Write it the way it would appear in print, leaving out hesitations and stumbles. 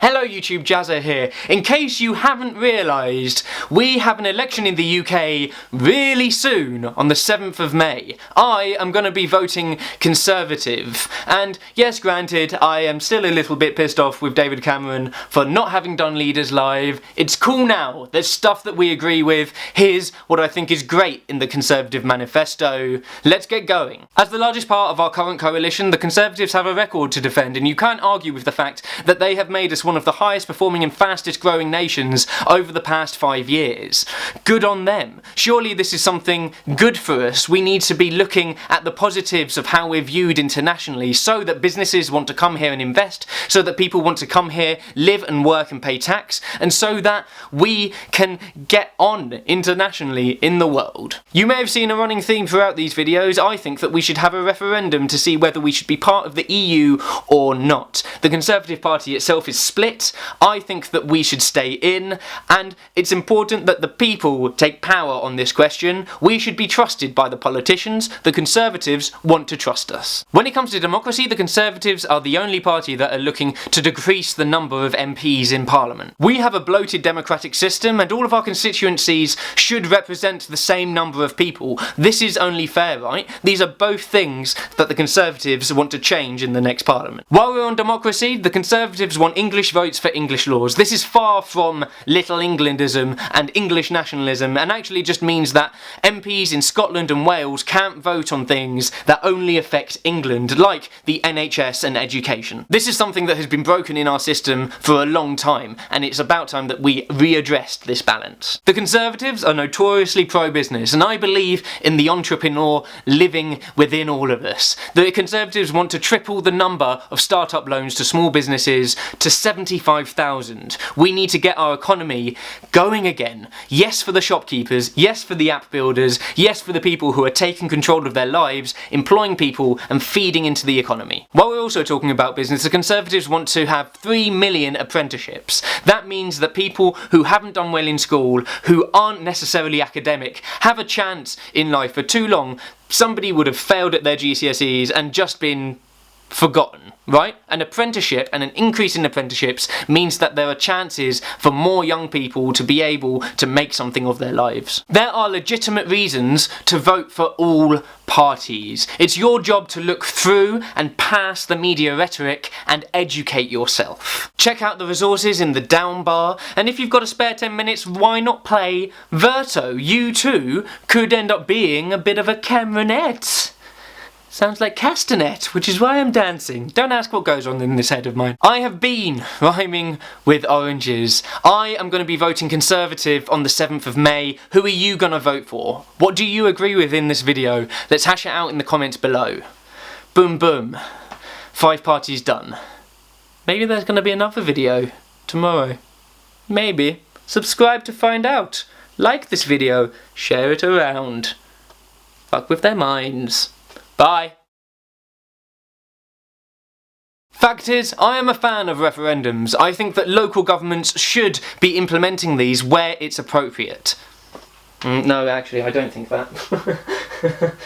Hello YouTube, Jazza here. In case you haven't realised, we have an election in the UK really soon, on the 7th of May. I am going to be voting Conservative, and yes, granted, I am still a little bit pissed off with David Cameron for not having done Leaders Live. It's cool now, there's stuff that we agree with. Here's what I think is great in the Conservative manifesto. Let's get going. As the largest part of our current coalition, the Conservatives have a record to defend, and you can't argue with the fact that they have made us one of the highest performing and fastest growing nations over the past 5 years. Good on them. Surely this is something good for us. We need to be looking at the positives of how we're viewed internationally so that businesses want to come here and invest, so that people want to come here, live and work and pay tax, and so that we can get on internationally in the world. You may have seen a running theme throughout these videos. I think that we should have a referendum to see whether we should be part of the EU or not. The Conservative Party itself is split. I think that we should stay in, and it's important that the people take power on this question. We should be trusted by the politicians. The Conservatives want to trust us. When it comes to democracy, the Conservatives are the only party that are looking to decrease the number of MPs in Parliament. We have a bloated democratic system, and all of our constituencies should represent the same number of people. This is only fair, right? These are both things that the Conservatives want to change in the next Parliament. While we're on democracy, the Conservatives want English votes for English laws. This is far from Little Englandism and English nationalism, and actually just means that MPs in Scotland and Wales can't vote on things that only affect England, like the NHS and education. This is something that has been broken in our system for a long time, and it's about time that we readdressed this balance. The Conservatives are notoriously pro-business, and I believe in the entrepreneur living within all of us. The Conservatives want to triple the number of startup loans to small businesses to 75,000. We need to get our economy going again. Yes for the shopkeepers, yes for the app builders, yes for the people who are taking control of their lives, employing people and feeding into the economy. While we're also talking about business, the Conservatives want to have 3 million apprenticeships. That means that people who haven't done well in school, who aren't necessarily academic, have a chance in life. For too long, somebody would have failed at their GCSEs and just been forgotten, right? An apprenticeship and an increase in apprenticeships means that there are chances for more young people to be able to make something of their lives. There are legitimate reasons to vote for all parties. It's your job to look through and past the media rhetoric and educate yourself. Check out the resources in the down bar, and if you've got a spare 10 minutes, why not play Verto? You too could end up being a bit of a Cameronette. Sounds like castanet, which is why I'm dancing. Don't ask what goes on in this head of mine. I have been rhyming with oranges. I am going to be voting Conservative on the 7th of May. Who are you going to vote for? What do you agree with in this video? Let's hash it out in the comments below. Boom boom. 5 parties done. Maybe there's going to be another video tomorrow. Maybe. Subscribe to find out. Like this video. Share it around. Fuck with their minds. Bye. Fact is, I am a fan of referendums. I think that local governments should be implementing these where it's appropriate. No, actually, I don't think that.